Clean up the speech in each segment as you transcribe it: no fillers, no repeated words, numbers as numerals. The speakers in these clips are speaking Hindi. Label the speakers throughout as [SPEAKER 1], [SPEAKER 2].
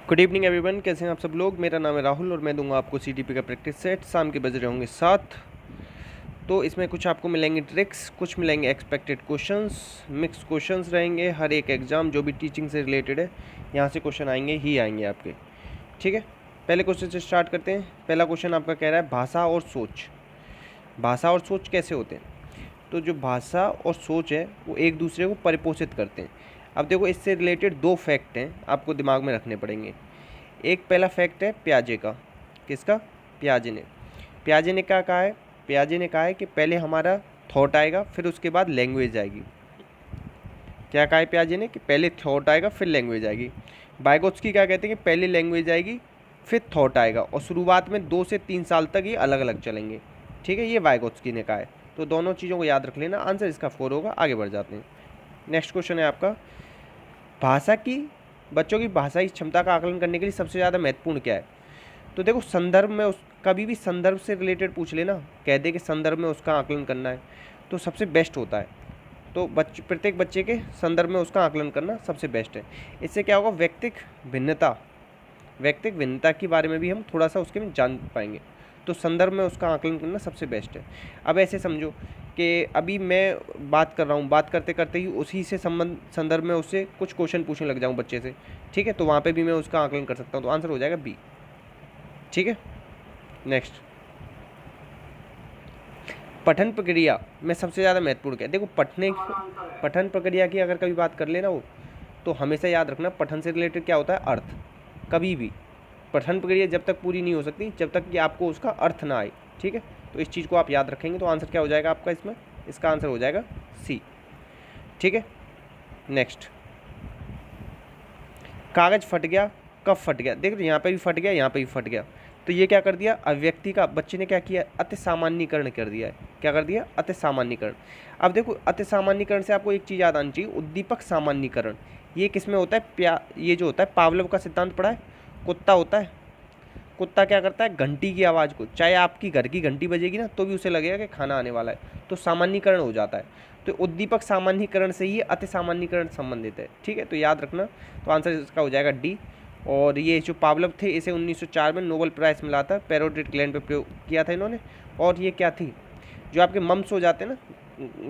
[SPEAKER 1] गुड इवनिंग एवरीवन, कैसे हैं आप सब लोग। मेरा नाम है राहुल और मैं दूंगा आपको सीटीपी का प्रैक्टिस सेट। शाम के बज रहे होंगे 7। तो इसमें कुछ आपको मिलेंगे ट्रिक्स, कुछ मिलेंगे एक्सपेक्टेड क्वेश्चंस, मिक्स क्वेश्चंस रहेंगे। हर एक एग्जाम जो भी टीचिंग से रिलेटेड है यहाँ से क्वेश्चन आएंगे ही आएंगे आपके। ठीक है, पहले क्वेश्चन से स्टार्ट करते हैं। पहला क्वेश्चन आपका कह रहा है भाषा और सोच। भाषा और सोच कैसे होते हैं? तो जो भाषा और सोच है वो एक दूसरे को परिपोषित करते हैं। अब देखो, इससे रिलेटेड दो फैक्ट हैं, आपको दिमाग में रखने पड़ेंगे। एक पहला फैक्ट है प्याजे का। किसका? प्याजे ने। प्याजे ने क्या कहा है? प्याजे ने कहा है कि पहले हमारा थॉट आएगा, फिर उसके बाद लैंग्वेज आएगी। क्या कहा है प्याजे ने? कि पहले थॉट आएगा फिर लैंग्वेज आएगी। वाइगोत्स्की क्या कहते हैं? कि पहले लैंग्वेज आएगी फिर थॉट आएगा, और शुरुआत में 2 से 3 साल तक ये अलग अलग चलेंगे। ठीक है, ये वाइगोत्स्की ने कहा है। तो दोनों चीज़ों को याद रख लेना। आंसर इसका 4 होगा। आगे बढ़ जाते हैं। नेक्स्ट क्वेश्चन है आपका, भाषा की बच्चों की भाषाई क्षमता का आकलन करने के लिए सबसे ज़्यादा महत्वपूर्ण क्या है? तो देखो, संदर्भ में उस कभी भी संदर्भ से रिलेटेड पूछ लेना, कह दे कि संदर्भ में उसका आकलन करना है, तो सबसे बेस्ट होता है। तो प्रत्येक बच्चे के संदर्भ में उसका आकलन करना सबसे बेस्ट है। इससे क्या होगा? व्यक्तिक भिन्नता के बारे में भी हम थोड़ा सा उसके में जान पाएंगे। तो संदर्भ में उसका आकलन करना सबसे बेस्ट है। अब ऐसे समझो कि अभी मैं बात कर रहा हूँ, बात करते करते ही उसी से संदर्भ में उससे कुछ क्वेश्चन पूछने लग जाऊँ बच्चे से। ठीक है, तो वहाँ पे भी मैं उसका आकलन कर सकता हूँ। तो आंसर हो जाएगा बी। ठीक है, नेक्स्ट, पठन प्रक्रिया में सबसे ज़्यादा महत्वपूर्ण क्या है? देखो, पठन प्रक्रिया की अगर कभी बात कर लेना हो तो हमेशा याद रखना, पठन से रिलेटेड क्या होता है? अर्थ। कभी भी पठन प्रक्रिया जब तक पूरी नहीं हो सकती जब तक कि आपको उसका अर्थ ना आए। ठीक है, तो इस चीज़ को आप याद रखेंगे। तो आंसर क्या हो जाएगा आपका इसमें? इसका आंसर हो जाएगा सी। ठीक है, नेक्स्ट, कागज फट गया, कब फट गया? देख, यहाँ पे भी फट गया, यहाँ पे भी फट गया। तो ये क्या कर दिया? अव्यक्ति का बच्चे ने क्या किया? अति सामान्यीकरण कर दिया है। क्या कर दिया? अति सामान्यीकरण। अब देखो, अति सामान्यीकरण से आपको एक चीज़ याद आनी चाहिए, उद्दीपक सामान्यीकरण। ये किस में होता है? ये जो होता है, पावलोव का सिद्धांत पढ़ा है। कुत्ता होता है, कुत्ता क्या करता है? घंटी की आवाज़ को, चाहे आपकी घर की घंटी बजेगी ना तो भी उसे लगेगा कि खाना आने वाला है। तो सामान्यीकरण हो जाता है। तो उद्दीपक सामान्यीकरण से ही अति सामान्यीकरण संबंधित है। ठीक है, तो याद रखना। तो आंसर इसका हो जाएगा डी। और ये जो पावलोव थे, इसे 1904 में नोबेल प्राइज़ मिला था। पैरोटिड ग्लैंड पे प्रयोग किया था इन्होंने। और ये क्या थी? जो आपके मम्स हो जाते हैं ना,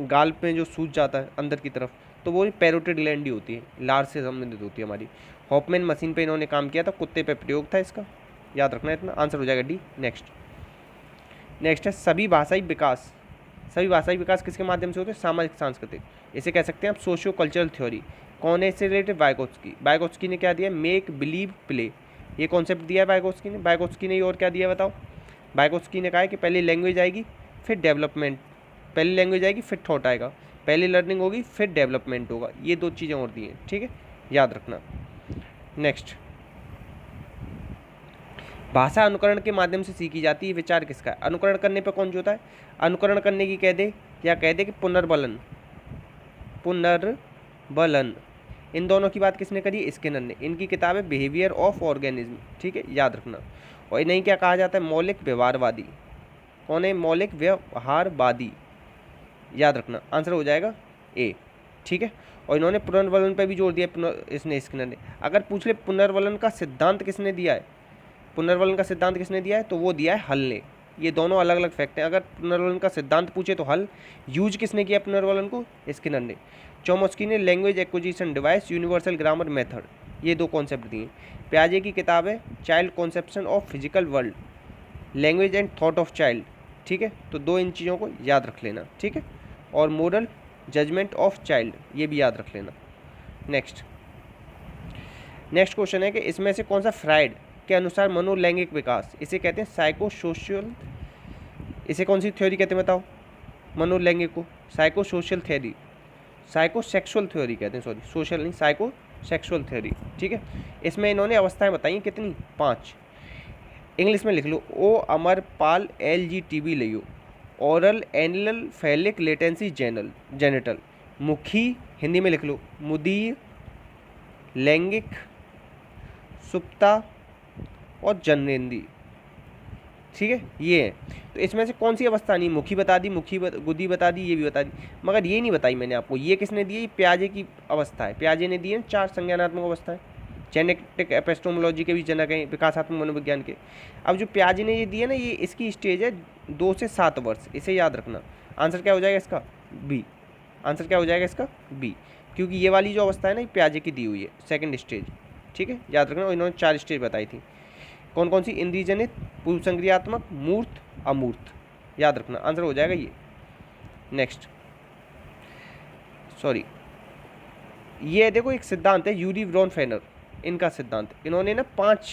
[SPEAKER 1] गाल पे जो सूज जाता है अंदर की तरफ, तो वो पैरोटिड ग्लैंड ही होती है, लार से संबंधित होती है हमारी। हॉफमैन मशीन पे इन्होंने काम किया था, कुत्ते पे प्रयोग था इसका। याद रखना इतना। आंसर हो जाएगा डी। नेक्स्ट है सभी भाषाई विकास। सभी भाषाई विकास किसके माध्यम से होते हैं? सामाजिक सांस्कृतिक। इसे कह सकते हैं आप सोशियो कल्चरल थ्योरी। कौन है इससे रिलेटेड? वाइगोत्स्की ने क्या दिया? Make believe play. ये कॉन्सेप्ट दिया है वाइगोत्स्की ने और क्या दिया बताओ? वाइगोत्स्की ने कहा है कि पहले लैंग्वेज आएगी फिर डेवलपमेंट, पहले लैंग्वेज आएगी फिर थॉट आएगा, पहले लर्निंग होगी फिर डेवलपमेंट होगा। ये 2 चीज़ें और दी हैं। ठीक है, याद रखना। नेक्स्ट, भाषा अनुकरण के माध्यम से सीखी जाती है, विचार किसका है? अनुकरण करने पे कौन जोता है? अनुकरण करने की कह दे या कह दे कि पुनर्बलन। इन दोनों की बात किसने करी? स्किनर ने। इनकी किताब है बिहेवियर ऑफ ऑर्गेनिज्म। ठीक है, याद रखना। और इन्हें क्या कहा जाता है? मौलिक व्यवहारवादी। कौन है? मौलिक व्यवहारवादी। याद रखना। आंसर हो जाएगा ए। ठीक है, और इन्होंने पुनर्वलन पर भी जोर दिया इसने, स्किनर ने। अगर पूछ ले पुनर्वलन का सिद्धांत किसने दिया है, पुनर्वलन का सिद्धांत किसने दिया है, तो वो दिया है हल ने। ये दोनों अलग अलग फैक्ट हैं। अगर पुनर्वलन का सिद्धांत पूछे तो हल। यूज किसने किया पुनर्वलन को? स्किनर ने। चोम्स्की ने language acquisition device, universal grammar method, ये 2 कॉन्सेप्ट दिए। प्याजे की किताब है child conception of physical world, language and thought of child. ठीक है, तो 2 इन चीज़ों को याद रख लेना। ठीक है, और मोरल जजमेंट ऑफ चाइल्ड, ये भी याद रख लेना। नेक्स्ट क्वेश्चन है कि इसमें से कौन सा फ्राइड के अनुसार मनोलैंगिक विकास, इसे कहते हैं साइको सोशल, इसे कौन सी थ्योरी कहते हैं बताओ? मनोलैंगिक को psycho social theory, psycho sexual theory कहते हैं, सॉरी सोशल नहीं, साइको सेक्सुअल थ्योरी। ठीक है, इसमें इन्होंने अवस्थाएं बताई कितनी? 5। इंग्लिश में लिख लो। ओ अमरपाल LGTB लियो। Oral anal phallic latency genital. मुखी, हिंदी में लिख लो मुदीय, लैंगिक, सुप्ता और जननेंद्री। ठीक है, ये है। तो इसमें से कौन सी अवस्था नहीं? मुखी बता दी, गुदी बता दी, ये भी बता दी, मगर ये नहीं बताई मैंने आपको। ये किसने दी है? प्याजे की अवस्था है। प्याजे ने दी है 4 संज्ञानात्मक अवस्थाएं। जेनेटिक एपिस्टेमोलॉजी के भी जनक हैं, विकासात्मक मनोविज्ञान के। अब जो पियाजे ने ये दिया ना, ये इसकी स्टेज है 2 से 7 वर्ष, इसे याद रखना। आंसर क्या हो जाएगा इसका? बी। आंसर क्या हो जाएगा इसका? बी, क्योंकि ये वाली जो अवस्था है ना, ये पियाजे की दी हुई है, सेकंड स्टेज। ठीक है, याद रखना। इन्होंने 4 स्टेज बताई थी। कौन कौन सी? इंद्रियजनित, पूर्व संक्रियात्मक, मूर्त, अमूर्त। याद रखना, आंसर हो जाएगा ये। नेक्स्ट, सॉरी, ये देखो एक सिद्धांत है यूरी व्रॉन फेनर, इनका सिद्धांत। इन्होंने ना 5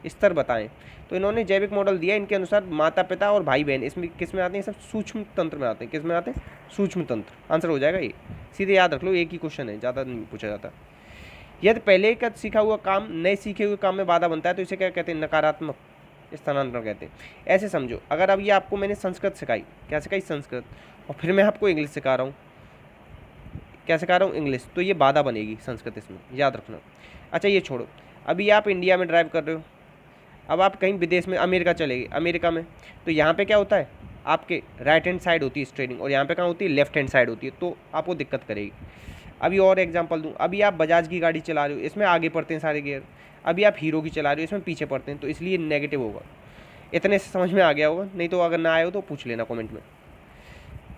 [SPEAKER 1] स्तर बताएं। तो इन्होंने जैविक मॉडल दिया, इनके अनुसार माता पिता और भाई बहन इसमें किस में आते हैं? सब सूक्ष्म तंत्र में आते हैं। किस में आते हैं? सूक्ष्म तंत्र। आंसर हो जाएगा ये, सीधे याद रख लो, एक ही क्वेश्चन है, ज़्यादा नहीं पूछा जाता। यदि पहले का सीखा हुआ काम नए सीखे हुए काम में बाधा बनता है तो इसे क्या कहते हैं? नकारात्मक स्थानांतरण कहते हैं। ऐसे समझो, अगर अब ये आपको मैंने संस्कृत सिखाई, क्या सिखाई? संस्कृत, और फिर मैं आपको इंग्लिश सिखा रहा हूँ, क्या सिखा रहा हूँ? इंग्लिश, तो ये बाधा बनेगी संस्कृत इसमें, याद रखना। अच्छा ये छोड़ो, अभी आप इंडिया में ड्राइव कर रहे हो, अब आप कहीं विदेश में, अमेरिका चले गए, अमेरिका में, तो यहाँ पे क्या होता है? आपके राइट हैंड साइड होती है स्टीयरिंग, और यहाँ पे कहाँ होती है? लेफ्ट हैंड साइड होती है, तो आपको दिक्कत करेगी। अभी और एग्जांपल दूँ, अभी आप बजाज की गाड़ी चला रहे हो, इसमें आगे पड़ते हैं सारे गियर। अभी आप हीरो की चला रहे हो, इसमें पीछे पड़ते हैं, तो इसलिए नेगेटिव होगा। इतने से समझ में आ गया होगा, नहीं तो अगर ना आए हो तो पूछ लेना कमेंट में।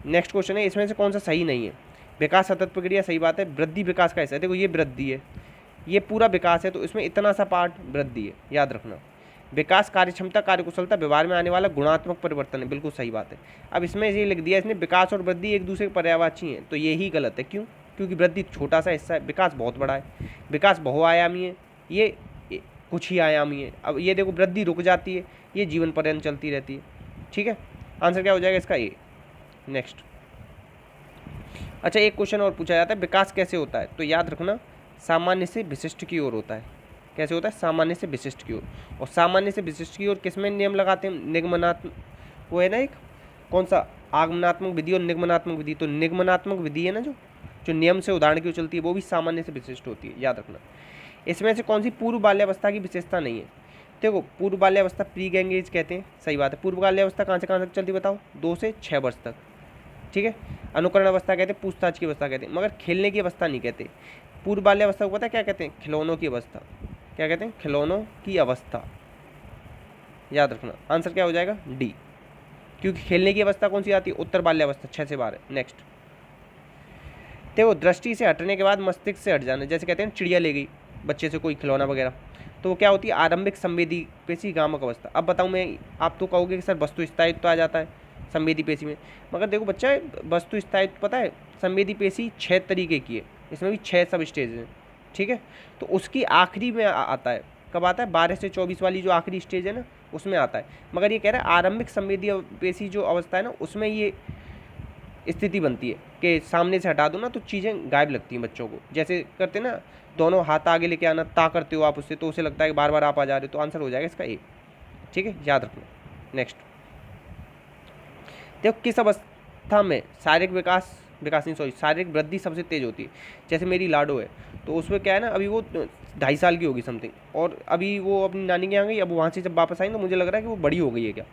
[SPEAKER 1] नेक्स्ट क्वेश्चन है, इसमें से कौन सा सही नहीं है? विकास सतत प्रक्रिया, सही बात है। वृद्धि विकास का हिस्सा है, देखो ये वृद्धि है, ये पूरा विकास है, तो इसमें इतना सा पार्ट वृद्धि है, याद रखना। विकास कार्यक्षमता, कार्यकुशलता, व्यवहार में आने वाला गुणात्मक परिवर्तन है, बिल्कुल सही बात है। अब इसमें ये लिख दिया इसने, विकास और वृद्धि एक दूसरे के पर्यायवाची हैं, तो यही गलत है। क्यों? क्योंकि वृद्धि छोटा सा हिस्सा है, विकास बहुत बड़ा है। विकास बहुआयामी है, ये कुछ ही आयामी है। अब ये देखो, वृद्धि रुक जाती है, ये जीवन पर्यंत चलती रहती है। ठीक है, आंसर क्या हो जाएगा इसका? ए। नेक्स्ट, अच्छा एक क्वेश्चन और पूछा जाता है, विकास कैसे होता है? तो याद रखना, सामान्य से विशिष्ट की ओर होता है। कैसे होता है? सामान्य से विशिष्ट की ओर। और सामान्य से विशिष्ट की ओर किसमें नियम लगाते हैं? निगमनात्मक, वो है ना एक, कौन सा? आगमनात्मक विधि और निगमनात्मक विधि। तो निगमनात्मक विधि है ना, जो नियम से उदाहरण की ओर चलती है, वो भी सामान्य से विशिष्ट होती है, याद रखना। इसमें से कौन सी पूर्व बाल्यावस्था की विशेषता नहीं है? देखो, पूर्व बाल्यावस्था प्री गैंग एज कहते हैं, सही बात है। पूर्व बाल्यावस्था कहाँ से कहाँ तक चलती बताओ? 2 से 6 वर्ष तक। ठीक है, अनुकरण अवस्था कहते हैं, पूछताछ की अवस्था कहते हैं, मगर खेलने की अवस्था नहीं कहते। पूर्व बाल्यावस्था को पता है क्या कहते हैं? खिलौनों की अवस्था। क्या कहते हैं? खिलौनों की अवस्था, याद रखना। आंसर क्या हो जाएगा? डी, क्योंकि खेलने की अवस्था कौन सी आती है? उत्तर बाल्यावस्था, 6 से 12। नेक्स्ट, देखो दृष्टि से हटने के बाद मस्तिष्क से हट जाना, जैसे कहते हैं चिड़िया ले गई बच्चे से कोई खिलौना वगैरह, तो वो क्या होती है? आरंभिक संवेदी पेशी गामक अवस्था। अब बताऊँ मैं, आप तो कहोगे कि सर वस्तु स्थायित्व आ जाता है संवेदी पेशी में, मगर देखो बच्चा, वस्तु स्थायित्व पता है, संवेदी पेशी 6 तरीके की है, इसमें भी 6 सब स्टेज हैं। ठीक है, तो उसकी आखिरी में आता है, कब आता है? 12 से 24 वाली जो आखिरी स्टेज है ना, उसमें आता है। मगर ये कह रहा है आरंभिक संवेदी पेशी जो अवस्था है ना, उसमें ये स्थिति बनती है कि सामने से हटा दो ना तो चीज़ें गायब लगती हैं बच्चों को, जैसे करते ना, दोनों हाथ आगे लेके आना, ता करते हो आप उससे, तो उसे लगता है कि बार बार आप आ जा रहे हो, तो आंसर हो जाएगा इसका ए। ठीक है, याद रखना। नेक्स्ट, देखो किस अवस्था में शारीरिक शारीरिक वृद्धि सबसे तेज होती है? जैसे मेरी लाडो है, तो उसमें क्या है ना, अभी वो 2.5 साल की होगी समथिंग, और अभी वो अपनी नानी के यहाँ गई, अब वहाँ से जब वापस आई तो मुझे लग रहा है कि वो बड़ी हो गई है क्या।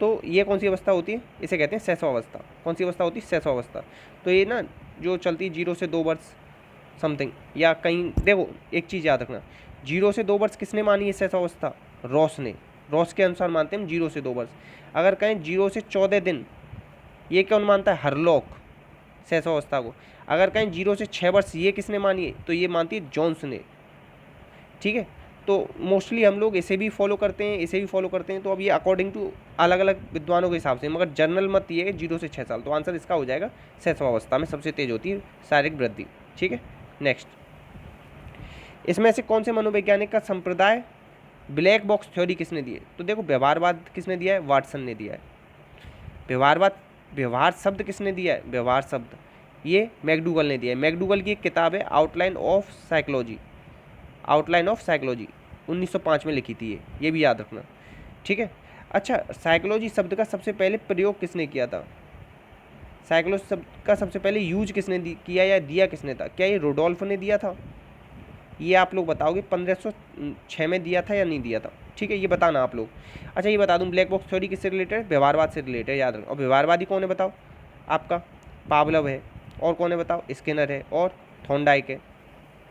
[SPEAKER 1] तो ये कौन सी अवस्था होती है? इसे कहते हैं शैशवावस्था। कौन सी अवस्था होती है? शैशवावस्था। तो ये ना जो चलती 0 से 2 वर्ष समथिंग, या कहीं, देखो एक चीज़ याद रखना, 0 से 2 वर्ष किसने मानी है शैशवावस्था? रॉस ने। रॉस के अनुसार मानते हैं हम 0 से 2 वर्ष। अगर कहें 0 से 14 दिन, ये कौन मानता है? हरलॉक, शैशवावस्था को। अगर कहें 0 से 6 वर्ष, ये किसने मानी है? तो ये मानती है जोन्स ने। ठीक है, तो मोस्टली हम लोग इसे भी फॉलो करते हैं, इसे भी फॉलो करते हैं, तो अब ये अकॉर्डिंग टू अलग अलग विद्वानों के हिसाब से, मगर जनरल मत ये है 0 से 6 साल। तो आंसर इसका हो जाएगा शैशवावस्था में सबसे तेज होती है शारीरिक वृद्धि। ठीक है, नेक्स्ट, इसमें से कौन से मनोवैज्ञानिक का संप्रदाय ब्लैक बॉक्स थ्योरी किसने दी है? तो देखो व्यवहारवाद किसने दिया है? वाटसन ने दिया है। व्यवहारवाद, व्यवहार शब्द किसने दिया है? व्यवहार शब्द ये मैकडूगल ने दिया है। मैकडूगल की एक किताब है outline of psychology, outline of psychology 1905 में लिखी थी ये भी याद रखना। ठीक है, अच्छा साइकोलॉजी शब्द का सबसे पहले प्रयोग किसने किया था? साइकोलॉजी शब्द का सबसे पहले यूज किसने किया या दिया किसने था? क्या ये रोडोल्फ ने दिया था? ये आप लोग बताओगे 1506 में दिया था या नहीं दिया था? ठीक है, ये बताना आप लोग। अच्छा ये बता दूं, ब्लैक बॉक्स थ्योरी किससे रिलेटेड है? व्यवहारवाद से रिलेटेड है, याद रखो। और व्यवहारवादी कौन है बताओ? आपका पावलव है, और कौन है बताओ? स्किनर है, और थॉर्नडाइक है।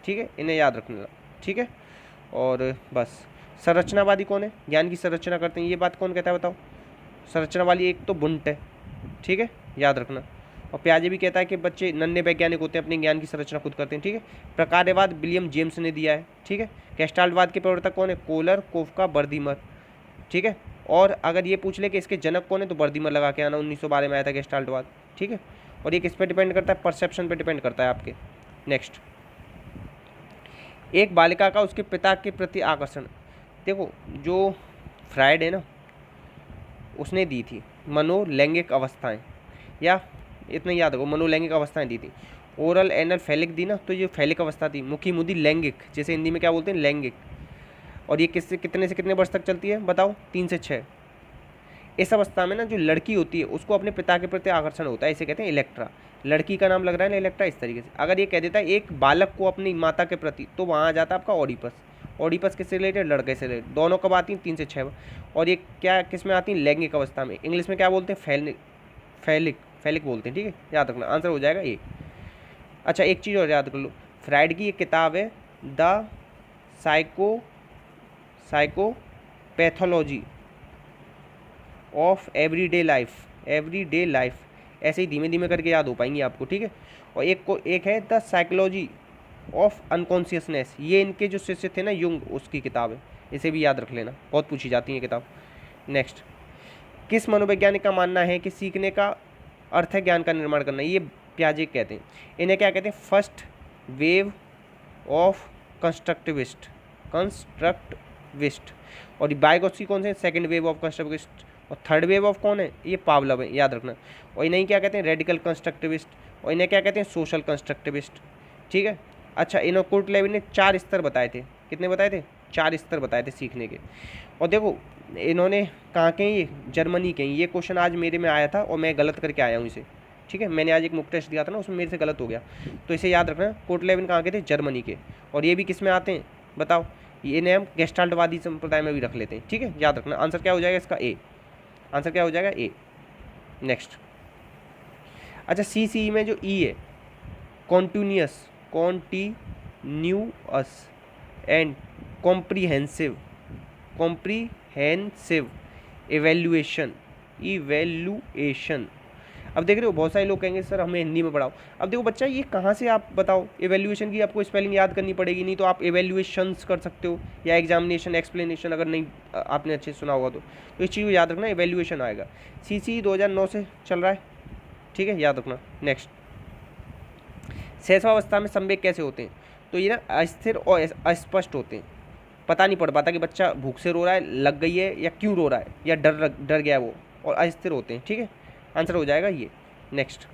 [SPEAKER 1] ठीक है, इन्हें याद रखना। ठीक है, और बस। संरचनावादी कौन है? ज्ञान की संरचना करते हैं, ये बात कौन कहता है बताओ? संरचनावादी एक तो बुंट है, ठीक है, याद रखना। और प्याजे भी कहता है कि बच्चे नन्हे वैज्ञानिक होते हैं, अपने ज्ञान की संरचना खुद करते हैं, ठीक है। प्रकार्यवाद विलियम जेम्स ने दिया है, ठीक है। गेस्टाल्टवाद के प्रवर्तक कौन है? कोलर, कोफका, बर्दीमर, ठीक है। और अगर ये पूछ ले कि इसके जनक कौन है तो बर्दीमर लगा के आना, 1912 में आया था गेस्टाल्टवाद, ठीक है। और ये किस पे डिपेंड करता है? परसेप्शन पे डिपेंड करता है आपके। नेक्स्ट, एक बालिका का उसके पिता के प्रति आकर्षण। देखो जो फ्रायड है ना, उसने दी थी मनोलैंगिक अवस्थाएं, या इतना याद रखो, मनोलैंगिक अवस्थाएं दी थी। ओरल, एनल, फैलिक दी ना, तो ये फैलिक अवस्था थी। मुखी, मुदी, लैंगिक, जैसे हिंदी में क्या बोलते हैं? लैंगिक। और ये किससे कितने से कितने वर्ष तक चलती है बताओ? 3 से 6। इस अवस्था में ना जो लड़की होती है उसको अपने पिता के प्रति आकर्षण होता है, इसे कहते हैं इलेक्ट्रा। लड़की का नाम लग रहा है ना इलेक्ट्रा, इस तरीके से। अगर ये कह देता है एक बालक को अपनी माता के प्रति, तो वहाँ आ जाता है आपका ओडिपस। ओडिपस किससे रिलेटेड? लड़के से रिलेटेड। दोनों कब आती हैं? 3 से 6। और ये क्या किस में आती हैं? लैंगिक अवस्था में। इंग्लिश में क्या बोलते हैं? फैलिक, फैलिक बोलते हैं, ठीक है, याद रखना। आंसर हो जाएगा ए। अच्छा एक चीज़ और याद कर लो, फ्रायड की एक किताब है the psychopathology of everyday life, ऐसे ही धीमे धीमे करके याद हो पाएंगी आपको, ठीक है। और एक है द साइकोलॉजी ऑफ अनकॉन्शियसनेस, ये इनके जो शिष्य थे ना युंग, उसकी किताब है, इसे भी याद रख लेना, बहुत पूछी जाती है किताब। नेक्स्ट, किस मनोवैज्ञानिक का मानना है कि सीखने का अर्थ है ज्ञान का निर्माण करना? ये प्याजे कहते हैं। इन्हें क्या कहते हैं? First wave of constructivist. और बायगोत्स्की कौन से? Second wave of constructivist. और थर्ड वेव ऑफ कौन है? ये पावलव है, याद रखना। और इन्हें क्या कहते हैं? Radical constructivist. और इन्हें क्या कहते हैं? सोशल कंस्ट्रक्टिविस्ट, ठीक है। अच्छा इन्होंने कुर्ट लेविन ने 4 स्तर बताए थे। कितने बताए थे? 4 स्तर बताए थे सीखने के। और देखो इन्होंने कहाँ के? ये जर्मनी के। ये क्वेश्चन आज मेरे में आया था और मैं गलत करके आया हूँ इसे, ठीक है। मैंने आज एक मुक टेस्ट दिया था ना, उसमें मेरे से गलत हो गया, तो इसे याद रखना। कोर्ट लेविन कहाँ के थे? जर्मनी के। और ये भी किस में आते हैं बताओ? ये इन्हें हम गेस्टाल्टवादी संप्रदाय में भी रख लेते हैं, ठीक है, याद रखना। आंसर क्या हो जाएगा इसका? ए। आंसर क्या हो जाएगा? ए। नेक्स्ट, अच्छा सी में जो ई है, कॉन्टिन्यूअस एंड कॉम्प्रीहेंसिव इवैल्यूएशन। अब देख रहे हो बहुत सारे लोग कहेंगे सर हमें हिंदी में पढ़ाओ। अब देखो बच्चा ये कहाँ से आप बताओ, इवैल्यूएशन की आपको स्पेलिंग याद करनी पड़ेगी, नहीं तो आप इवैल्यूएशंस कर सकते हो, या एग्जामिनेशन एक्सप्लेनेशन, अगर नहीं आपने अच्छे से सुना होगा तो इस चीज़ को याद रखना, इवैल्यूएशन आएगा। CC 2009 से चल रहा है, ठीक है, याद रखना। नेक्स्ट, शैशवावस्था में संवेग कैसे होते हैं? तो ये ना अस्थिर और अस्पष्ट होते हैं, पता नहीं पड़ पाता कि बच्चा भूख से रो रहा है, लग गई है, या क्यों रो रहा है, या डर गया वो, और अस्थिर होते हैं, ठीक है, आंसर हो जाएगा ये। नेक्स्ट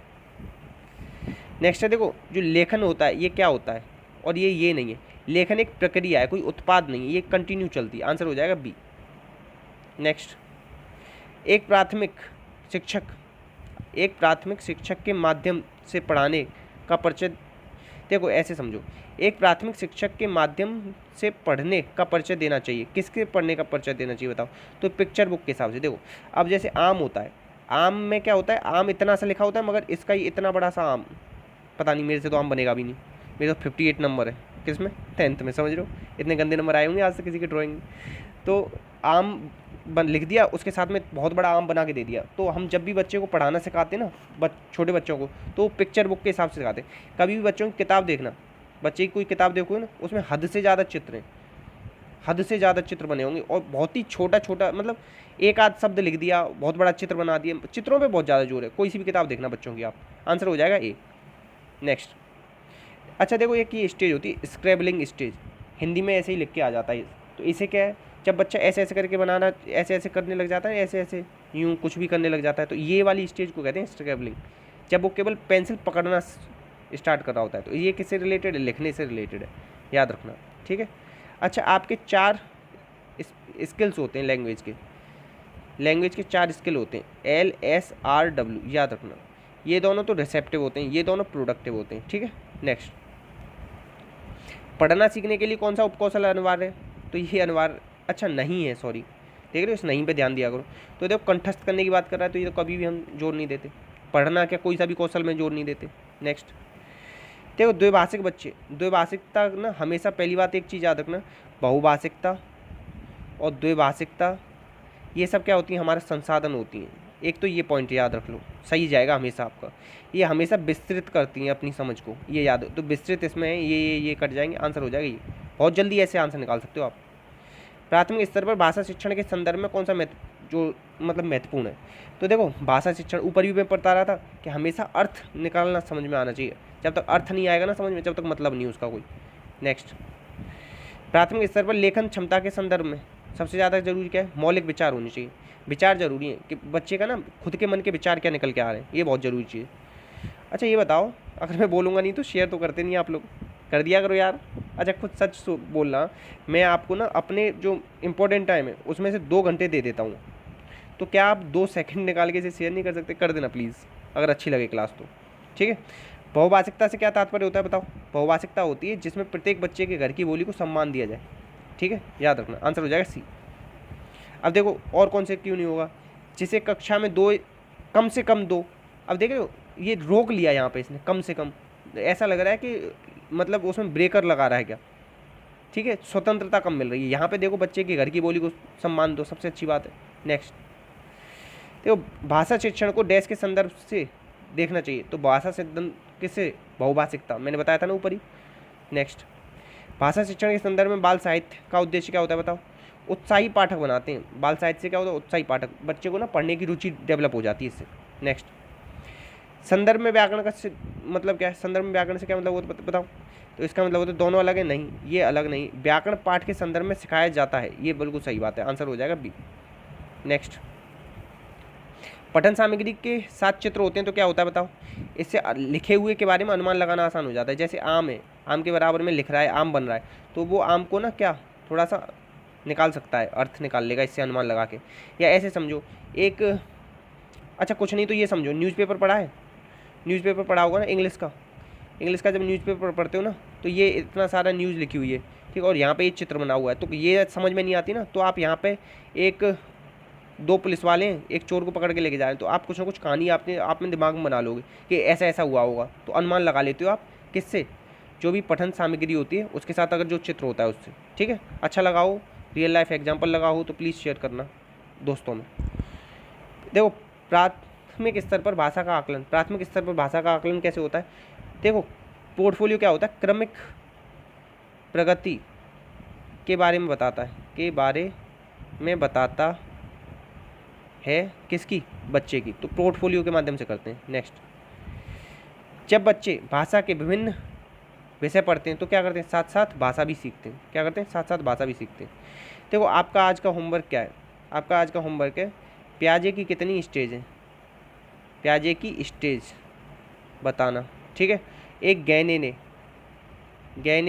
[SPEAKER 1] है देखो जो लेखन होता है ये क्या होता है? और ये नहीं है, लेखन एक प्रक्रिया है, कोई उत्पाद नहीं है, ये कंटिन्यू चलती है, आंसर हो जाएगा बी। नेक्स्ट, एक प्राथमिक शिक्षक के माध्यम से पढ़ाने का परिचय। देखो ऐसे समझो, एक प्राथमिक शिक्षक के माध्यम से पढ़ने का परिचय देना चाहिए। किसके पढ़ने का परिचय देना चाहिए बताओ? तो पिक्चर बुक के हिसाब से। देखो अब जैसे आम होता है, आम में क्या होता है? आम इतना सा लिखा होता है, मगर इसका ही इतना बड़ा सा आम, पता नहीं, मेरे से तो आम बनेगा भी नहीं। मेरे तो 58 नंबर है, किस में? 10th में, समझ रहे हो? इतने गंदे नंबर आए होंगे आज तक किसी की ड्राइंग में। तो आम लिख दिया, उसके साथ में बहुत बड़ा आम बना के दे दिया। तो हम जब भी बच्चे को पढ़ाना सिखाते हैं ना, छोटे बच्चों को, तो पिक्चर बुक के हिसाब से सिखाते हैं। कभी भी बच्चों की किताब देखना, बच्चे की कोई किताब देखोगे ना, उसमें हद से ज़्यादा चित्र बने होंगे, और बहुत ही छोटा, मतलब एक आध शब्द लिख दिया, बहुत बड़ा चित्र बना दिया। चित्रों पे बहुत ज़्यादा जोर है, कोई सी भी किताब देखना बच्चों की आप, आंसर हो जाएगा ए। नेक्स्ट, अच्छा देखो एक ये स्टेज होती है स्क्रैबलिंग स्टेज, हिंदी में ऐसे ही लिख के आ जाता है। तो इसे क्या है? जब बच्चा ऐसे ऐसे करके बनाना, ऐसे करने लग जाता है, ऐसे यूँ कुछ भी करने लग जाता है, तो ये वाली स्टेज को कहते हैं स्क्रैबलिंग। जब वो केवल पेंसिल पकड़ना स्टार्ट कर रहा होता है, तो ये किससे रिलेटेड है? लिखने से रिलेटेड है, याद रखना, ठीक है। अच्छा आपके 4 स्किल्स होते हैं लैंग्वेज के 4 स्किल होते हैं, LSRW, याद रखना। ये दोनों तो रिसेप्टिव होते हैं, ये दोनों प्रोडक्टिव होते हैं, ठीक है। नेक्स्ट, पढ़ना सीखने के लिए कौन सा उपकौशल अनिवार्य है? तो ये अनिवार्य अच्छा नहीं है, सॉरी, देख रहे हो, इस नहीं पे ध्यान दिया करो। तो देखो कंठस्थ करने की बात कर रहा है, तो ये तो कभी भी हम जोर नहीं देते। पढ़ना क्या कोई सा भी कौशल में जोर नहीं देते। नेक्स्ट, देखो द्विभाषिक बच्चे, द्विभाषिकता ना हमेशा पहली बात एक चीज़ याद रखना, बहुभाषिकता और द्विभाषिकता ये सब क्या होती हैं, हमारे संसाधन होती हैं। एक तो ये पॉइंट याद रख लो, सही जाएगा हमेशा आपका। ये हमेशा विस्तृत करती हैं अपनी समझ को, ये याद, तो विस्तृत इसमें है, ये कट जाएंगे, आंसर हो जाएगा ये। बहुत जल्दी ऐसे आंसर निकाल सकते हो आप। प्राथमिक स्तर पर भाषा शिक्षण के संदर्भ में कौन सा जो मतलब महत्वपूर्ण है, तो देखो भाषा शिक्षण ऊपर भी मैं पढ़ता रहा था कि हमेशा अर्थ निकालना समझ में आना चाहिए। जब तक अर्थ नहीं आएगा ना समझ में, जब तक मतलब नहीं उसका कोई। नेक्स्ट, प्राथमिक स्तर पर लेखन क्षमता के संदर्भ में सबसे ज़्यादा जरूरी क्या है, मौलिक विचार होने चाहिए। विचार जरूरी है कि बच्चे का ना खुद के मन के विचार क्या निकल के आ रहे हैं, ये बहुत जरूरी चीज़ है। अच्छा ये बताओ, अगर मैं बोलूँगा नहीं तो शेयर तो करते नहीं आप लोग, कर दिया करो यार। अच्छा खुद सच बोलना, मैं आपको ना अपने जो इम्पोर्टेंट टाइम है उसमें से 2 घंटे दे देता हूँ, तो क्या आप 2 सेकंड निकाल के इसे शेयर नहीं कर सकते? कर देना प्लीज़, अगर अच्छी लगे क्लास तो। ठीक है। बहुभाषिकता से क्या तात्पर्य होता है बताओ? बहुभाषिकता होती है जिसमें प्रत्येक बच्चे के घर की बोली को सम्मान दिया जाए। ठीक है, याद रखना, आंसर हो जाएगा सी। अब देखो और कौन से क्यों नहीं होगा, जिसे कक्षा में 2 कम से कम 2, अब देख रहे हो ये रोक लिया यहाँ पे इसने, कम से कम, ऐसा लग रहा है कि मतलब उसमें ब्रेकर लगा रहा है क्या। ठीक है, स्वतंत्रता कम मिल रही है यहाँ पे। देखो बच्चे के घर की बोली को सम्मान दो, सबसे अच्छी बात है। नेक्स्ट, देखो भाषा शिक्षण को डैश के संदर्भ से देखना चाहिए, तो भाषा सिद्धांत किससे, बहुभाषिकता, मैंने बताया था ना ऊपर ही। नेक्स्ट, भाषा शिक्षण के संदर्भ में बाल साहित्य का उद्देश्य क्या होता है बताओ? उत्साही पाठक बनाते हैं। बाल साहित्य से क्या होता है, उत्साही पाठक, बच्चे को ना पढ़ने की रुचि डेवलप हो जाती है इससे। नेक्स्ट, संदर्भ में व्याकरण का मतलब क्या है, संदर्भ में व्याकरण से क्या मतलब वो बताओ? तो इसका मतलब होता है दोनों अलग है, नहीं ये अलग नहीं, व्याकरण पाठ के संदर्भ में सिखाया जाता है, ये बिल्कुल सही बात है, आंसर हो जाएगा बी। नेक्स्ट, पठन सामग्री के साथ चित्र होते हैं तो क्या होता है बताओ? इससे लिखे हुए के बारे में अनुमान लगाना आसान हो जाता है। जैसे आम है, आम के बराबर में लिख रहा है, आम बन रहा है, तो वो आम को ना क्या थोड़ा सा निकाल सकता है, अर्थ निकाल लेगा इससे अनुमान लगा के। या ऐसे समझो एक, अच्छा कुछ नहीं तो ये समझो, न्यूज़पेपर पढ़ा है, न्यूज़पेपर पढ़ा होगा ना इंग्लिश का। इंग्लिश का जब न्यूज़पेपर पढ़ते हो ना, तो ये इतना सारा न्यूज़ लिखी हुई है, ठीक, और यहाँ पे एक चित्र बना हुआ है, तो ये समझ में नहीं आती ना, तो आप यहाँ पे एक 2 पुलिस वाले हैं, एक चोर को पकड़ के लेके जा रहे हैं, तो आप कुछ ना कुछ कहानी आपने दिमाग में बना लोगे कि ऐसा ऐसा हुआ होगा, तो अनुमान लगा लेते हो आप किससे, जो भी पठन सामग्री होती है उसके साथ अगर जो चित्र होता है उससे। ठीक है, अच्छा लगा हो, रियल लाइफ एग्जाम्पल लगा हो तो प्लीज़ शेयर करना दोस्तों में। देखो प्राथमिक स्तर पर भाषा का आकलन, प्राथमिक स्तर पर भाषा का आकलन कैसे होता है? देखो पोर्टफोलियो क्या होता है, क्रमिक प्रगति के बारे में बताता है, के बारे में बताता है किसकी, बच्चे की, तो पोर्टफोलियो के माध्यम से करते हैं। नेक्स्ट, जब बच्चे भाषा के विभिन्न विषय पढ़ते हैं तो क्या करते हैं, साथ साथ भाषा भी सीखते हैं। क्या करते हैं, साथ साथ भाषा भी सीखते हैं। देखो आपका आज का होमवर्क क्या है, आपका आज का होमवर्क है प्याजे की कितनी स्टेज है, प्याजे की स्टेज बताना। ठीक है, एक गैने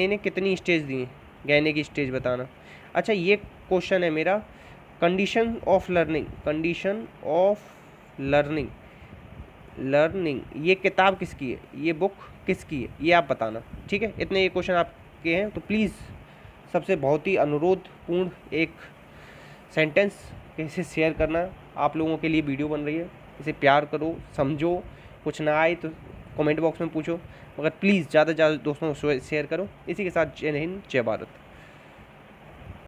[SPEAKER 1] ने कितनी स्टेज दी है, गैने की स्टेज बताना। अच्छा ये क्वेश्चन है मेरा, condition of learning, condition of learning, learning ये किताब किसकी है, ये बुक किसकी है, ये आप बताना। ठीक है, इतने ये क्वेश्चन आपके हैं, तो प्लीज़ सबसे बहुत ही अनुरोधपूर्ण एक सेंटेंस इसे शेयर करना, आप लोगों के लिए वीडियो बन रही है, इसे प्यार करो, समझो, कुछ ना आए तो कमेंट बॉक्स में पूछो, मगर प्लीज़ ज़्यादा से ज़्यादा दोस्तों को शेयर करो। इसी के साथ जय हिंद, जय भारत।